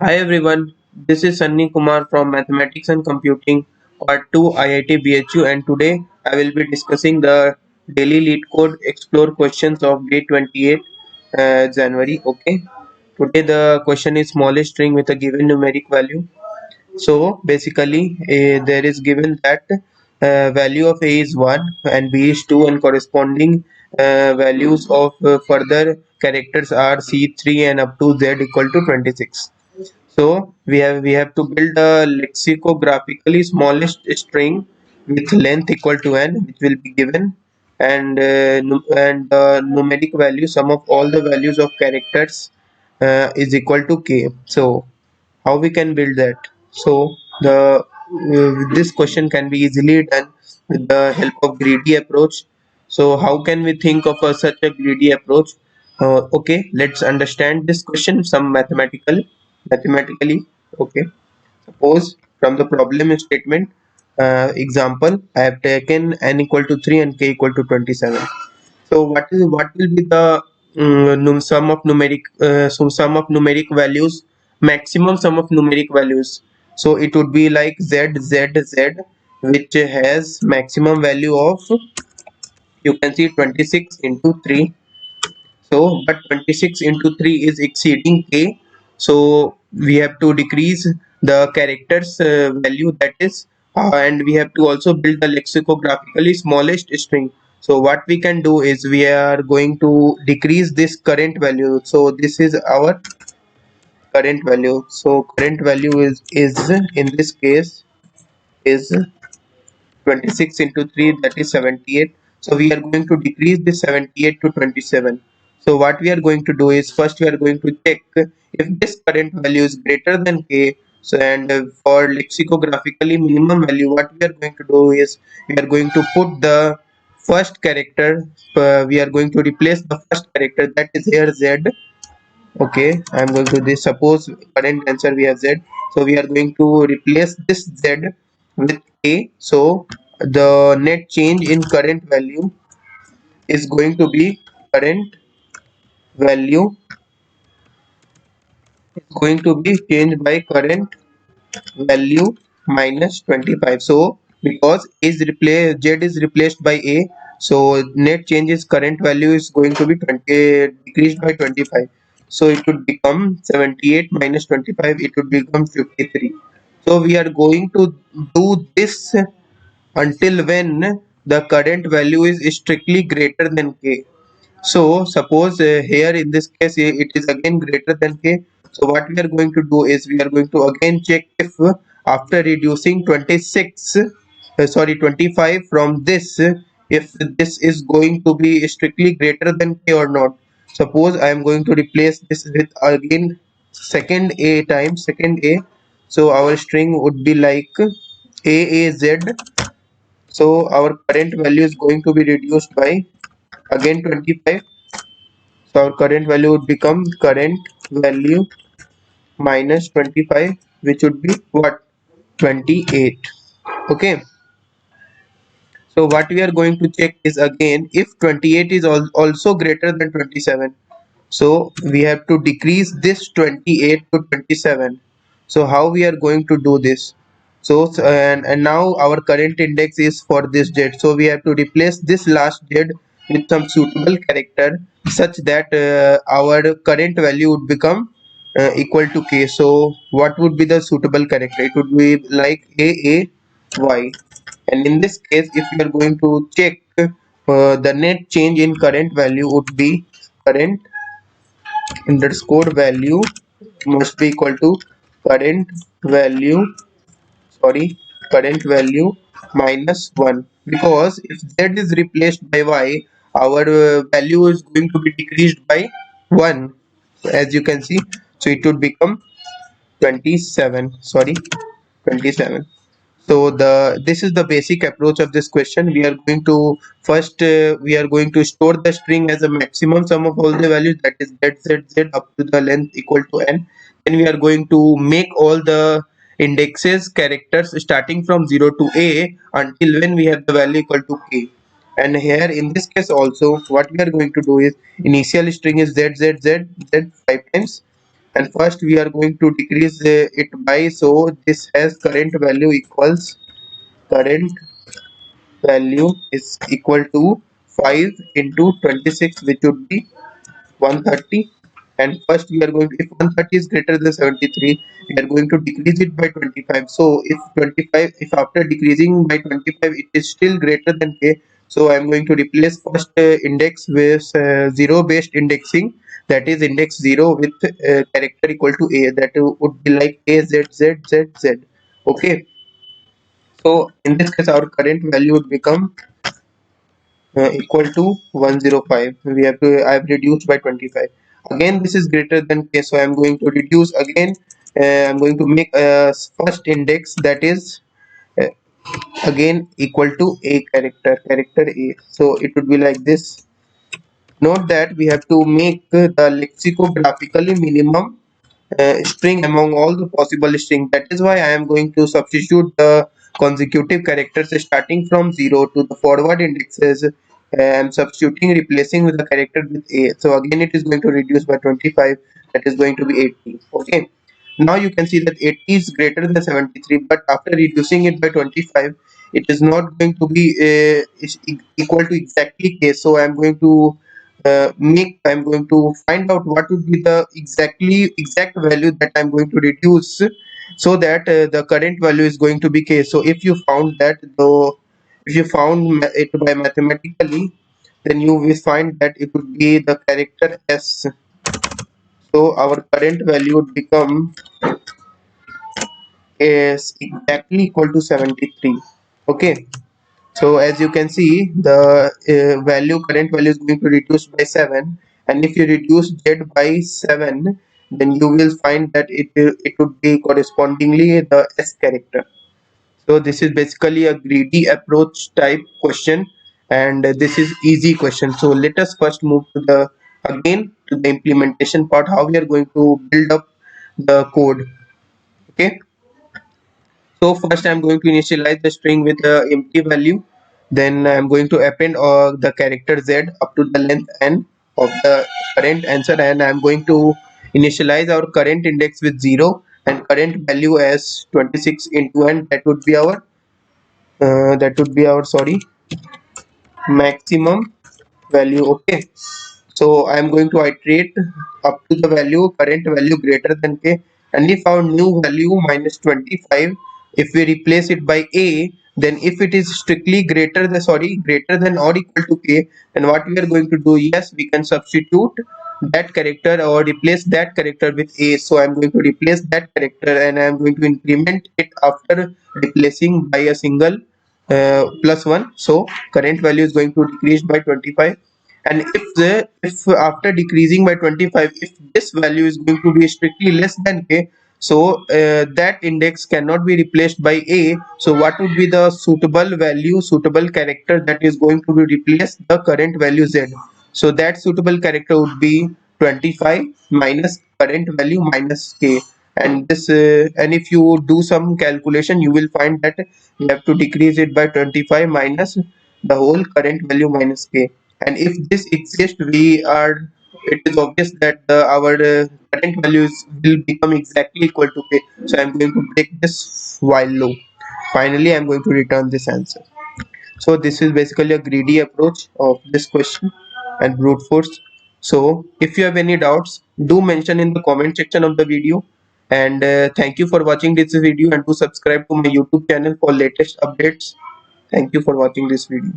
Hi everyone, this is Sunny Kumar from Mathematics and Computing Part 2 IIT BHU, and today I will be discussing the daily lead code explore questions of day 28 January. Okay, today the question is smallest string with a given numeric value. So basically, there is given that value of A is 1 and B is 2, and corresponding values of further characters are C3 and up to Z equal to 26. So we have to build a lexicographically smallest string with length equal to n, which will be given, and numeric value sum of all the values of characters is equal to k. So how we can build that? So the this question can be easily done with the help of greedy approach. So how can we think of such a greedy approach? Okay, let's understand this question some mathematically. Okay, suppose from the problem statement example, I have taken n equal to 3 and k equal to 27. So what will be the sum of numeric values, maximum sum of numeric values? So it would be like z, which has maximum value of, you can see, 26 into 3. So but 26 into 3 is exceeding k, so we have to decrease the characters value, that is, and we have to also build the lexicographically smallest string. So what we can do is we are going to decrease this current value. So this is our current value. So current value is in this case is 26 into 3, that is 78. So we are going to decrease this 78 to 27. So what we are going to do is first we are going to check if this current value is greater than k. So and for lexicographically minimum value, what we are going to do is we are going to put the first character, we are going to replace the first character, that is here z. Okay, I'm going to this, suppose current answer we have z, so we are going to replace this z with a. So the net change in current value is going to be, current value is going to be changed by current value minus 25. So because is replaced, z is replaced by a, so net change is current value is going to be 20, decreased by 25. So it would become 78 minus 25, it would become 53. So we are going to do this until when the current value is strictly greater than k. So suppose here in this case it is again greater than k. So what we are going to do is we are going to again check if after reducing 25 from this, if this is going to be strictly greater than k or not. Suppose I am going to replace this with again second a times second a. So our string would be like aaz. So our current value is going to be reduced by again 25. So our current value would become current value minus 25, which would be what? 28. Okay. So what we are going to check is again if 28 is also greater than 27. So we have to decrease this 28 to 27. So how we are going to do this? So and now our current index is for this z. So we have to replace this last z with some suitable character such that our current value would become equal to k. So what would be the suitable character? It would be like AAY. And in this case, if we are going to check the net change in current value would be current underscore value must be equal to current value, sorry, current value minus 1, because if z is replaced by y, our value is going to be decreased by 1, as you can see. So it would become 27, sorry, 27. So the this is the basic approach of this question. We are going to first we are going to store the string as a maximum sum of all the values, that is z up to the length equal to n. Then we are going to make all the indexes characters starting from 0 to a until when we have the value equal to k. And here in this case also what we are going to do is initial string is z 5 times, and first we are going to decrease it by, so this has current value equals, current value is equal to 5 into 26, which would be 130. And first we are going to, if 130 is greater than 73, we are going to decrease it by 25. So if 25, if after decreasing by 25 it is still greater than k, so I am going to replace first index with zero based indexing, that is index 0 with character equal to a, that would be like a z z z z. Okay, so in this case our current value would become equal to 105. We have to, I have reduced by 25. Again this is greater than k, so I am going to reduce again. I'm going to make a first index, that is uh, again equal to a character, character a, so it would be like this. Note that we have to make the lexicographically minimum string among all the possible string. That is why I am going to substitute the consecutive characters starting from 0 to the forward indexes. I am substituting, replacing with the character with a. So again it is going to reduce by 25. That is going to be 80. Okay. Now you can see that 80 is greater than 73, but after reducing it by 25, it is not going to be equal to exactly k. So I am going to I'm going to find out what would be the exact value that I'm going to reduce, so that the current value is going to be k. So if you found that, though, if you found it by mathematically, then you will find that it would be the character s. So our current value would become is exactly equal to 73. Okay. So as you can see, the current value is going to reduce by 7, and if you reduce z by 7, then you will find that it would be correspondingly the s character. So this is basically a greedy approach type question, and this is easy question. So let us first move to the again to the implementation part, how we are going to build up the code. Okay. So first I'm going to initialize the string with the empty value. Then I'm going to append the character z up to the length n of the current answer, and I'm going to initialize our current index with 0 and current value as 26 into n. That would be our sorry, maximum value. Okay, so I am going to iterate up to the value current value greater than k, and if our new value minus 25, if we replace it by a, then if it is strictly greater than or equal to k, then what we are going to do, yes, we can substitute that character or replace that character with a. So I'm going to replace that character, and I'm going to increment it after replacing by a single plus 1. So current value is going to decrease by 25, and if after decreasing by 25, if this value is going to be strictly less than k, so that index cannot be replaced by a. So what would be the suitable character that is going to be replaced the current value z? So that suitable character would be 25 minus current value minus k. And this and if you do some calculation, you will find that we have to decrease it by 25 minus the whole current value minus k. And if this exists, it is obvious that our current values will become exactly equal to k. So I'm going to break this while loop. Finally I'm going to return this answer. So this is basically a greedy approach of this question and brute force. So if you have any doubts, do mention in the comment section of the video. And thank you for watching this video, and do subscribe to my YouTube channel for latest updates. Thank you for watching this video.